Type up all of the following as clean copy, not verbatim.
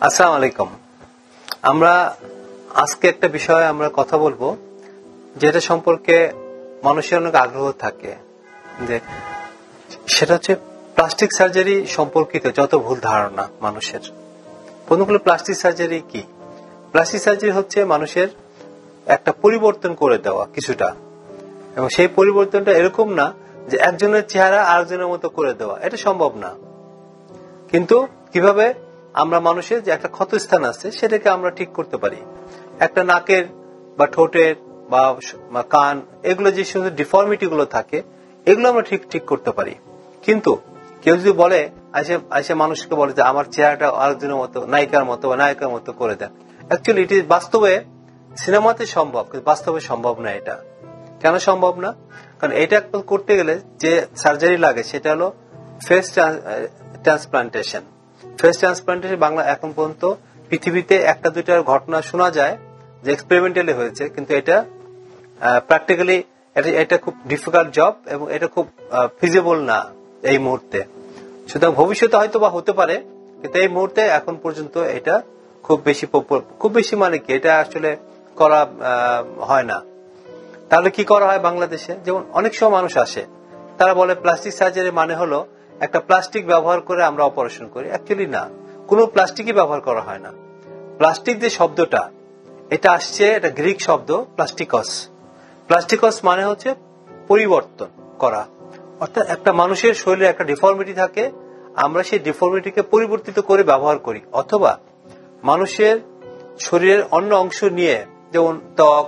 আসসালামু আলাইকুম। আমরা আজকে একটা বিষয়ে আমরা কথা বলবো যেটা সম্পর্কে মানুষের অনেক আগ্রহ থাকে, যে সেটা হচ্ছে প্লাস্টিক সার্জারি সম্পর্কিত যত ভুল ধারণা মানুষের। প্রথমগুলো প্লাস্টিক সার্জারি কি? প্লাস্টিক সার্জারি হচ্ছে মানুষের একটা পরিবর্তন করে দেওয়া কিছুটা, এবং সেই পরিবর্তনটা এরকম না যে একজনের চেহারা আরেকজনের মতো করে দেওয়া, এটা সম্ভব না। কিন্তু কিভাবে আমরা মানুষের যে একটা ক্ষতস্থান আছে সেটাকে আমরা ঠিক করতে পারি। একটা নাকের বা ঠোঁটের বা কান, এগুলো যে সমস্ত ডিফর্মিটি গুলো থাকে এগুলো আমরা ঠিক করতে পারি। কিন্তু কেউ যদি বলে আইসে মানুষকে বলে যে আমার চেহারাটা আরেকজনের মতো, নায়িকার মতো বা নায়িকার মতো করে দেন, অ্যাকচুয়ালি এটি বাস্তবে সিনেমাতে সম্ভব, কিন্তু বাস্তবে সম্ভব না। এটা কেন সম্ভব না? কারণ এটা করতে গেলে যে সার্জারি লাগে সেটা হলো face transplantation. Face transplantation Bangla এখন পর্যন্ত পৃথিবীতে একটা দুইটার ঘটনা শোনা যায় যে এক্সপেরিমেন্টালি হয়েছে, কিন্তু এটা প্র্যাকটিক্যালি এটা খুব ডিফিকাল্ট জব এবং এটা খুব ফিজিবল না এই মুহূর্তে। সুতরাং ভবিষ্যতে হয়তো বা হতে পারে, কিন্তু এই মুহূর্তে এখন পর্যন্ত এটা খুব বেশি মানে কি, এটা আসলে করা হয় না। তাহলে কি করা হয় বাংলাদেশে? যেমন অনেক সময় মানুষ আসে, তারা বলে প্লাস্টিক সার্জারি মানে হলো একটা প্লাস্টিক ব্যবহার করে আমরা অপারেশন করি। অ্যাকচুয়ালি না, কোনো প্লাস্টিকই ব্যবহার করা হয় না। প্লাস্টিক যে শব্দটা, এটা আসছে এটা গ্রিক শব্দ প্লাস্টিকস। প্লাস্টিকস মানে হচ্ছে পরিবর্তন করা, অর্থাৎ একটা মানুষের শরীরে একটা ডিফর্মিটি থাকে, আমরা সেই ডিফর্মিটিকে পরিবর্তিত করে ব্যবহার করি, অথবা মানুষের শরীরের অন্য অংশ নিয়ে, যেমন ত্বক,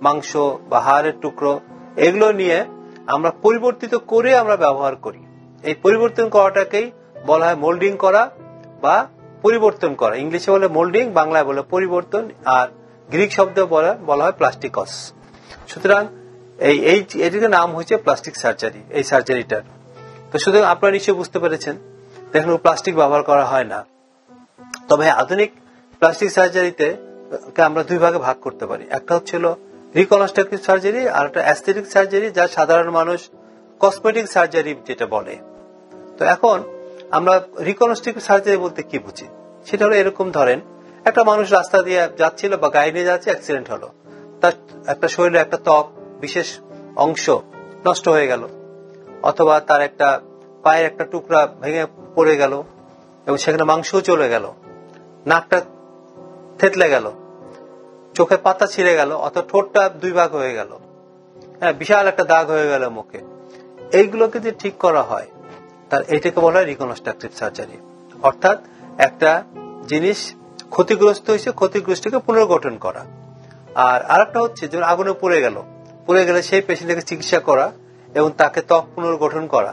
মাংস বা হাড়ের টুকরো, এগুলো নিয়ে আমরা পরিবর্তিত করে আমরা ব্যবহার করি। এই পরিবর্তন করাটাকেই বলা হয় মোল্ডিং করা বা পরিবর্তন করা। ইংলিশে বলে মোল্ডিং, বাংলায় বলে পরিবর্তন, আর গ্রিক শব্দ বলা হয় প্লাস্টিকস। সুতরাং এটির নাম হচ্ছে প্লাস্টিক সার্জারি, এই সার্জারিটার। তো সুতরাং আপনারা নিশ্চয়ই বুঝতে পেরেছেন, দেখুন প্লাস্টিক ব্যবহার করা হয় না। তবে আধুনিক প্লাস্টিক সার্জারিতে আমরা দুই ভাগে ভাগ করতে পারি। একটা হচ্ছিল রিকনস্ট্রাকটিভ সার্জারি, আর একটা অ্যাস্থেটিক সার্জারি, যা সাধারণ মানুষ কসমেটিক সার্জারি যেটা বলে। তো এখন আমরা রিকনস্ট্রাকটিভ সার্জারি বলতে কি বুঝি, সেটা হলো এরকম, ধরেন একটা মানুষ রাস্তা দিয়ে যাচ্ছিল বা গাড়ি নিয়ে যাচ্ছে, অ্যাক্সিডেন্ট হলো, তার একটা শরীরে একটা ত্বক বিশেষ অংশ নষ্ট হয়ে গেল, অথবা তার একটা পায়ের একটা টুকরা ভেঙে পড়ে গেল এবং সেখানে মাংসও চলে গেল, নাকটা থেতলে গেল, চোখে পাতা ছিঁড়ে গেল, অথবা ঠোঁটটা দুই ভাগ হয়ে গেল, হ্যাঁ, বিশাল একটা দাগ হয়ে গেল মুখে। এইগুলোকে যদি ঠিক করা হয় তার এটাকে বলা হয় রিকনস্ট্রাকটিভ সার্জারি। অর্থাৎ একটা জিনিস ক্ষতিগ্রস্ত হয়েছে, ক্ষতিগ্রস্তকে পুনর্গঠন করা। আর আরেকটা হচ্ছে যেমন আগুনে পড়ে গেলে সেই পেশেন্টকে চিকিৎসা করা এবং তাকে ত্বক পুনর্গঠন করা,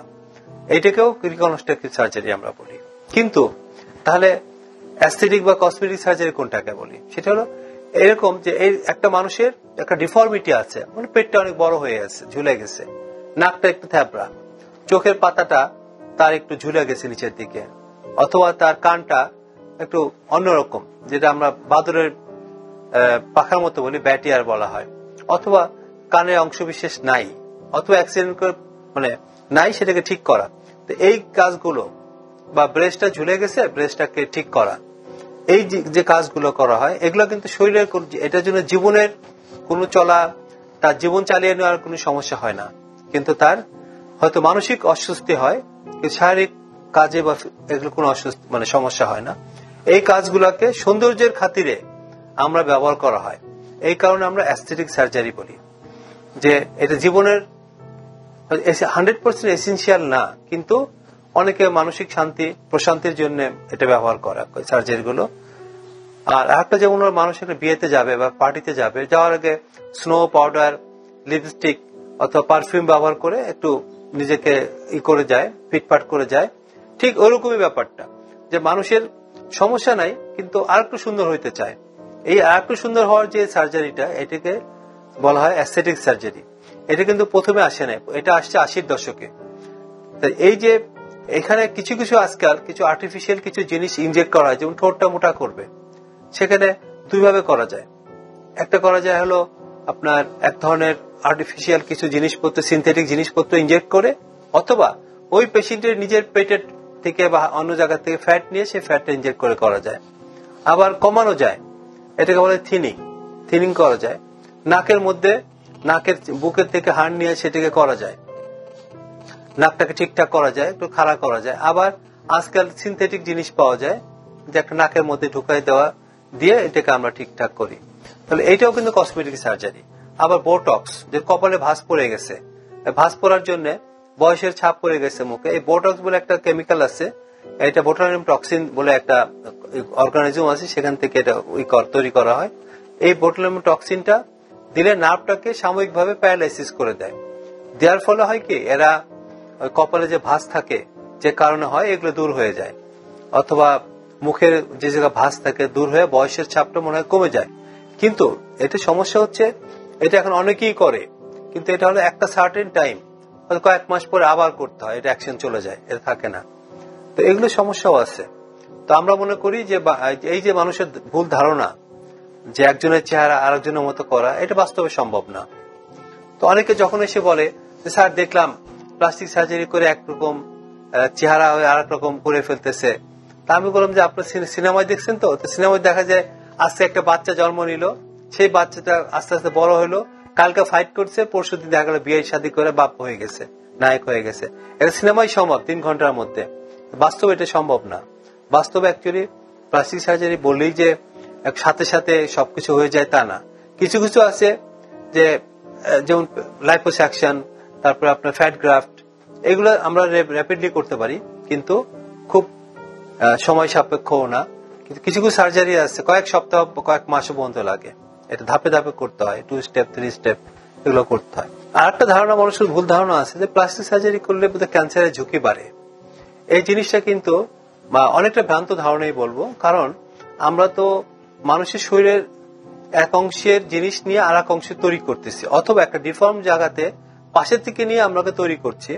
এইটাকেও রিকনস্ট্রাকটিভ সার্জারি আমরা বলি। কিন্তু তাহলে অ্যাস্থেটিক বা কসমেটিক সার্জারি কোনটাকে বলি? সেটা হলো এরকম যে এই একটা মানুষের একটা ডিফর্মিটি আছে, মানে পেটটা অনেক বড় হয়ে গেছে, ঝুলে গেছে, নাকটা একটু থ্যাবড়া, চোখের পাতাটা তার একটু ঝুলে গেছে নিচের দিকে, অথবা তার কানটা একটু অন্যরকম, যেটা আমরা বাদুরের পাখার মতো বলি, ব্যাটিয়ার বলা হয়, অথবা কানের অংশ বিশেষ নাই, অথবা অ্যাক্সিডেন্ট করে মানে নাই, সেটাকে ঠিক করা। তো এই কাজগুলো, বা ব্রেস্টটা ঝুলে গেছে, ব্রেস্টটাকে ঠিক করা, এই যে কাজগুলো করা হয়, এগুলো কিন্তু শরীরের এটার জন্য জীবনের কোনো তার জীবন চালিয়ে নেওয়ার কোনো সমস্যা হয় না, কিন্তু তার হয়তো মানসিক অস্বস্তি হয়, শারীরিক কাজে বা এগুলো কোনো সমস্যা হয় না। এই কাজগুলোকে সৌন্দর্যের খাতিরে আমরা ব্যবহার করা হয়, এই কারণে আমরা অ্যাস্থেটিক সার্জারি বলি। যে এটা জীবনের 100% এসেনশিয়াল না, কিন্তু অনেকে মানসিক শান্তি প্রশান্তির জন্য এটা ব্যবহার করা সার্জারি গুলো। আর একটা যেমন মানুষ একটা বিয়েতে যাবে বা পার্টিতে যাবে, যাওয়ার আগে স্নো পাউডার, লিপস্টিক অথবা পারফিউম ব্যবহার করে একটু নিজেকে করে যায়, ফিটফাট করে যায়, ঠিক ওরকমই ব্যাপারটা, যে মানুষের সমস্যা নাই কিন্তু আর একটু সুন্দর হইতে চায়। এই আর একটু সুন্দর হওয়ার যে সার্জারিটা, এটাকে বলা হয় অ্যাস্থেটিক সার্জারি। এটা কিন্তু প্রথমে আসে না, এটা আসছে 80-র দশকে। এই যে এখানে কিছু আজকাল কিছু আর্টিফিশিয়াল কিছু জিনিস ইনজেক্ট করা হয়, যেমন ঠোঁটটা মোটা করবে, সেখানে দুইভাবে করা যায়। একটা করা যায় হলো আপনার এক ধরনের আর্টিফিশিয়াল কিছু জিনিসপত্র, সিনথেটিক জিনিসপত্র ইনজেক্ট করে, অথবা ওই পেশেন্টের নিজের পেটের থেকে বা অন্য জায়গা থেকে ফ্যাট নিয়ে সেই ফ্যাটটা ইনজেক্ট করে করা যায়। আবার কমানো যায়, এটাকে বলে থিনিং করা যায়। নাকের মধ্যে নাকের বুকের থেকে হাড় নিয়ে সেটাকে করা যায়, নাকটাকে ঠিকঠাক করা যায়, একটু খাড়া করা যায়। আবার আজকাল সিনথেটিক জিনিস পাওয়া যায় যে একটা নাকের মধ্যে ঢুকাই দেওয়া দিয়ে এটাকে আমরা ঠিকঠাক করি। তাহলে এইটাও কিন্তু কসমেটিক সার্জারি। আবার বোটক্স, যে কপালে ভাঁজ পড়ে গেছে, ভাঁজ পড়ার জন্য বয়সের ছাপ পড়ে গেছে মুখে, এই বোটক্স বলে একটা কেমিক্যাল আছে, এটা বোটুলিনাম টক্সিন বলে একটা অর্গানিজম আছে, সেখান থেকে এটা তৈরি করা হয়। এই বোটুলিনাম টক্সিনটা দিলে নার্ভটাকে সাময়িকভাবে প্যারালাইসিস করে দেয়। দেওয়ার ফলে হয় কি, এরা কপালে যে ভাঁজ থাকে যে কারণে হয় এগুলো দূর হয়ে যায়, অথবা মুখের যে জায়গা ভাঁজ থাকে দূর হয়ে বয়সের ছাপটা মনে হয় কমে যায়। কিন্তু এতে সমস্যা হচ্ছে, এটা এখন অনেকেই করে, কিন্তু এটা হলো একটা সার্টেন টাইম, কয়েক মাস পরে আবার করতে হয়, এটা অ্যাকশন চলে যায়, এটা থাকে না। তো এগুলো সমস্যাও আছে। তো আমরা মনে করি যে এই যে মানুষের ভুল ধারণা যে একজনের চেহারা আরেকজনের মতো করা, এটা বাস্তবে সম্ভব না। তো অনেকে যখন এসে বলে যে স্যার দেখলাম প্লাস্টিক সার্জারি করে একরকম চেহারা আরেক রকম করে ফেলতেছে, তা আমি বললাম যে আপনার সিনেমায় দেখছেন তো, সিনেমায় দেখা যায় আজকে একটা বাচ্চা জন্ম নিল, সেই বাচ্চাটা আস্তে আস্তে বড় হলো, কালকে ফাইট করছে, পরশু দিন দেখা গেল বিয়ে শাদী করে বাপ হয়ে গেছে, নায়ক হয়ে গেছে। এটা সিনেমাই সম্ভব 3 ঘন্টার মধ্যে, বাস্তবে এটা সম্ভব না। বাস্তবে অ্যাকচুয়ালি প্লাস্টিক সার্জারি বললেই যে সাথে সাথে সবকিছু হয়ে যায় তা না। কিছু কিছু আছে যে যেমন লাইপোসাকশন, তারপরে আপনার ফ্যাট গ্রাফট, এগুলো আমরা র্যাপিডলি করতে পারি, কিন্তু খুব সময় সাপেক্ষও না। কিন্তু কিছু কিছু সার্জারি আছে কয়েক সপ্তাহ কয়েক মাসও পর্যন্ত লাগে, এটা ধাপে ধাপে করতে হয়, 2 স্টেপ 3 স্টেপ এগুলো করতে হয়। আর একটা ধারণা, মানুষের ভুল ধারণা আছে যে প্লাস্টিক সার্জারি করলে বোধহয় ক্যান্সারের ঝুঁকি বাড়ে। এই জিনিসটা কিন্তু অনেকটা ভ্রান্ত ধারণাই বলবো, কারণ আমরা তো মানুষের শরীরের এক অংশের জিনিস নিয়ে আর এক অংশে তৈরি করতেছি, অথবা একটা ডিফর্ম জায়গাতে পাশের থেকে নিয়ে আমরা তৈরি করছি।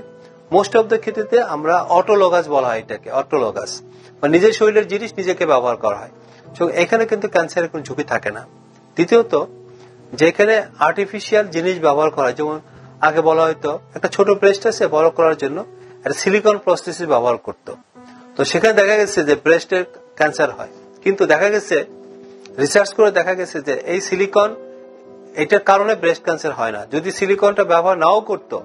মোস্ট অফ দ্য ক্ষেত্রে আমরা অটোলগাস বলা হয় এটাকে, অটোলগাস বা নিজের শরীরের জিনিস নিজেকে ব্যবহার করা হয়। এখানে কিন্তু ক্যান্সারের কোনো ঝুঁকি থাকে না। দ্বিতীয়ত, যেখানে আর্টিফিশিয়াল জিনিস ব্যবহার করা হয়, যেমন আগে বলা হয়তো একটা ছোট ব্রেস্ট আছে, বড় করার জন্য একটা সিলিকন প্রস্থেসিস ব্যবহার করত, তো সেখানে দেখা গেছে যে ব্রেস্টের ক্যান্সার হয়। কিন্তু দেখা গেছে, রিসার্চ করে দেখা গেছে যে এই সিলিকন এটার কারণে ব্রেস্ট ক্যান্সার হয় না। যদি সিলিকনটা ব্যবহার নাও করতো,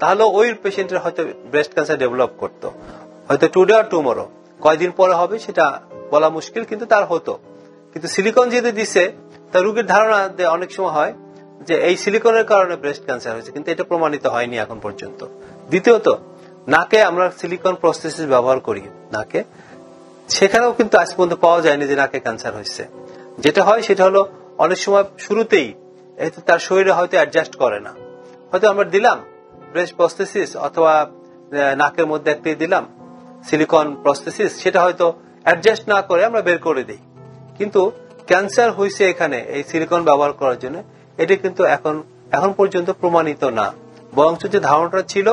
তাহলে ওই পেশেন্টের হয়তো ব্রেস্ট ক্যান্সার ডেভেলপ করতো, হয়তো টুডে আর টুমোরো, কয়দিন পরে হবে সেটা বলা মুশকিল, কিন্তু তার হতো। কিন্তু সিলিকন যদি দিছে, তার রোগীর ধারণা অনেক সময় হয় যে এই সিলিকনের কারণে ব্রেস্ট ক্যান্সার হয়েছে, কিন্তু এটা প্রমাণিত হয়নি এখন পর্যন্ত। দ্বিতীয়ত, নাকে আমরা সিলিকন প্রস্থেসিস ব্যবহার করি নাকে, সেখানেও কিন্তু আজ পর্যন্ত পাওয়া যায়নি যে নাকে ক্যান্সার হয়েছে। যেটা হয় সেটা হলো অনেক সময় শুরুতেই তার শরীরে হয়তো অ্যাডজাস্ট করে না, হয়তো আমরা দিলাম ব্রেস্ট প্রস্থেসিস অথবা নাকের মধ্যে একটি দিলাম সিলিকন প্রস্থেসিস, সেটা হয়তো অ্যাডজাস্ট না করে আমরা বের করে দিই, কিন্তু ক্যান্সার হয়েছে এখানে এই সিলিকন ব্যবহার করার জন্য, এটা কিন্তু এখন পর্যন্ত প্রমাণিত না। বরঞ্চ যে ধারণাটা ছিল,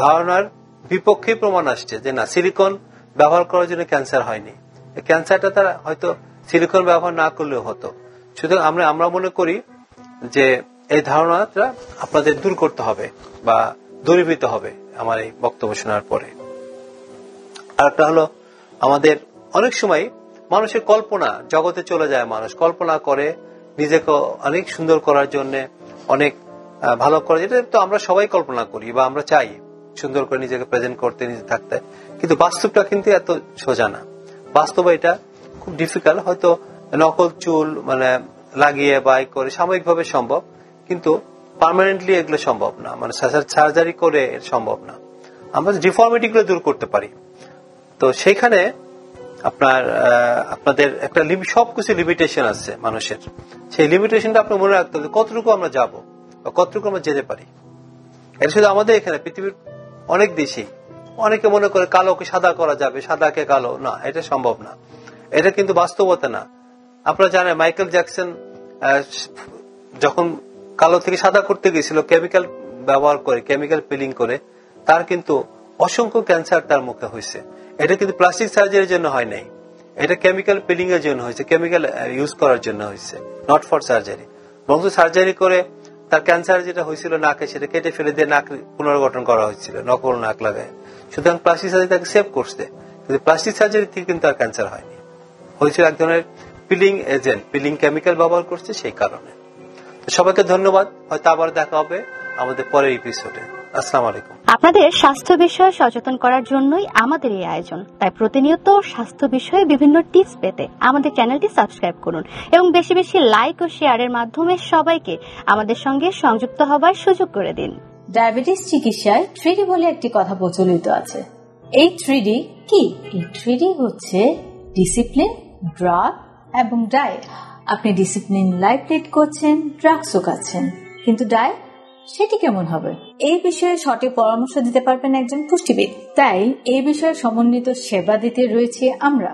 ধারণার বিপক্ষে প্রমাণ আসছে যে না, সিলিকন ব্যবহার করার জন্য ক্যান্সার হয়নি, ক্যান্সারটা তারা হয়তো সিলিকন ব্যবহার না করলেও হতো। সুতরাং আমরা মনে করি যে এই ধারণাটা আপনাদের দূর করতে হবে বা দূরীভূত হবে আমার এই বক্তব্য শোনার পরে। আর একটা হলো, আমাদের অনেক সময় মানুষের কল্পনা জগতে চলে যায়, মানুষ কল্পনা করে নিজেকে অনেক সুন্দর করার জন্য, অনেক ভালো করার, যেটা তো আমরা সবাই কল্পনা করি বা আমরা চাই সুন্দর করে নিজেকে প্রেজেন্ট করতে, নিজে থাকতে, কিন্তু বাস্তবটা কিন্তু এত সোজা না। বাস্তবে এটা খুব ডিফিকাল্ট। হয়তো নকল চুল লাগিয়ে বাই করে সাময়িকভাবে সম্ভব, কিন্তু পার্মানেন্টলি এগুলো সম্ভব না, সার্জারি করে এর সম্ভব না। আমরা ডিফর্মিটি গুলো দূর করতে পারি। তো সেইখানে আপনাদের একটা সবকিছু লিমিটেশন আছে মানুষের, সেই লিমিটেশনটা আপনি মনে রাখতে হবে, কতটুকু আমরা যাবো বা কতটুকু আমরা যেতে পারি। এটা শুধু আমাদের এখানে, পৃথিবীর অনেক দেশেই অনেকে মনে করে কালোকে সাদা করা যাবে, সাদাকে কালো, না, এটা সম্ভব না, এটা কিন্তু বাস্তবতা না। আপনারা জানেন মাইকেল জ্যাকসন যখন কালো থেকে সাদা করতে গেছিল কেমিক্যাল ব্যবহার করে, কেমিক্যাল পিলিং করে, তার কিন্তু অসংখ্য ক্যান্সার তার মুখে হয়েছে। এটা কিন্তু প্লাস্টিক সার্জারির জন্য হয় নাই, এটা কেমিক্যাল পিলিং এর জন্য হয়েছে, কেমিক্যাল ইউজ করার জন্য হয়েছে, নট ফর সার্জারি। বরং সার্জারি করে তার ক্যান্সার যেটা হয়েছিল নাকে, সেটা কেটে ফেলে দিয়ে নাক পুনর্গঠন করা হয়েছিল, নকল নাক লাগায়। সুতরাং প্লাস্টিক সার্জারি তাকে সেভ করছে, কিন্তু প্লাস্টিক সার্জারি থেকে কিন্তু আর ক্যান্সার হয়নি, হয়েছিল এক ধরনের পিলিং এজেন্ট, পিলিং কেমিক্যাল ব্যবহার করছে সেই কারণে। সবাইকে ধন্যবাদ, হয়তো আবার দেখা হবে আমাদের পরের এপিসোডে। আসসালামু আলাইকুম। আপনাদের স্বাস্থ্য বিষয়ে সচেতন করার জন্যই আমাদের এই আয়োজন, তাই প্রতিনিয়ত স্বাস্থ্য বিষয়ে বিভিন্ন টিপস পেতে আমাদের চ্যানেলটি সাবস্ক্রাইব করুন এবং বেশি বেশি লাইক ও শেয়ারের মাধ্যমে সবাইকে আমাদের সঙ্গে সংযুক্ত হবার সুযোগ করে দিন। ডায়াবেটিস চিকিৎসায় 3D বলে একটি কথা প্রচলিত আছে। এই 3D কি? এই 3D হচ্ছে ডিসিপ্লিন, ড্রাগ এবং ডায়েট। আপনি ডিসিপ্লিন লাইফ লিড করছেন, ড্রাগসও খাচ্ছেন, কিন্তু ডায়েট সেটি কেমন হবে? এই বিষয়ে সঠিক পরামর্শ দিতে পারবেন একজন পুষ্টিবিদ। তাই এই বিষয়ে সমন্বিত সেবা দিতে রয়েছে আমরা।